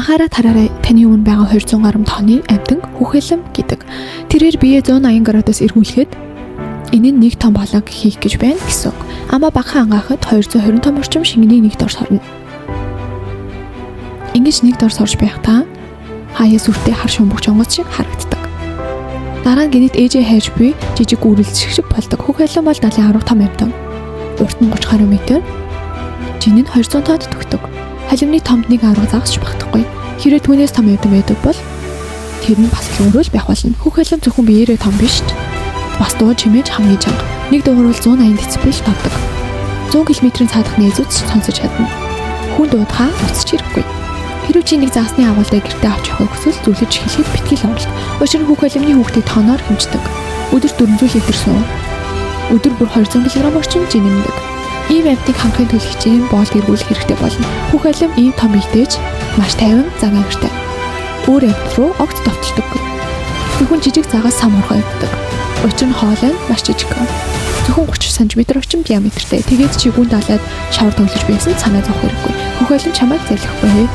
Анхаараа тараарай, таны өмнө байгаа 200 гаруй тонны амьтан хүүхэлэм гэдэг. Тэрээр биеэ 180 градус эргүүлэхэд энэ нь нэг том болог хийх гэж байна гэсэн үг. Ама багахан ангаахад 220 том орчим шингэний нэг дор сорно. Ингэж нэг дор сорж байхдаа хаяа сүртэй хар шумбагч онгоц шиг харагддаг. Дараа нь гинэт ээжээ хайж буй жижиг гүрэлцэх шиг болдог. Хүүхэлэм бол 70 том амьтан. Урт нь 30 гаруй метр. Жин нь 200 тонн төгтөг. Халимны томд нэг арга загасч багтахгүй. Хэрэг түүнээс том амьтан байдаг бол тэр нь бас өөрөөл байх болно. Хүүхэлэм зөвхөн биеэрээ том биш. Бас дуу чимээж хамгийн чанга. Нэг дуурал 180 децибел тавдаг. 100 км-ийн цаадах нээзүүд сонсож чадна. Хүн дуудахаа уцч ирэхгүй. Хэрвээ чи нэг загасны агуулгыг гэртээ авч явахыг хүсвэл зүлэж хэлэхэд битгий л оролт. Учир нь хүүхэлэмний хүүхдийг тоноор хэмждэг. Өдөр 400 литр суу. Өдөр бүр 200 кг орчим жинэмдэг. Ийм амьтыг хангахын төлөв хичээн боол эргүүлэх хэрэгтэй болно. Хүүхэлэм ийм том ихтэйж маш тайван цагаан хэрэгтэй. Өөр амьт руу огт довтолдог. Зөвхөн жижиг цагаас сам орхоо явдаг. Учир нь хоол нь маш жижиг. Зөвхөн 30 см орчим диаметртэй. Тэгээд чи гүн далаад шавар тоглож байсан санаа зовх хэрэггүй. Хүүхэлэм чамайг зайлахгүй.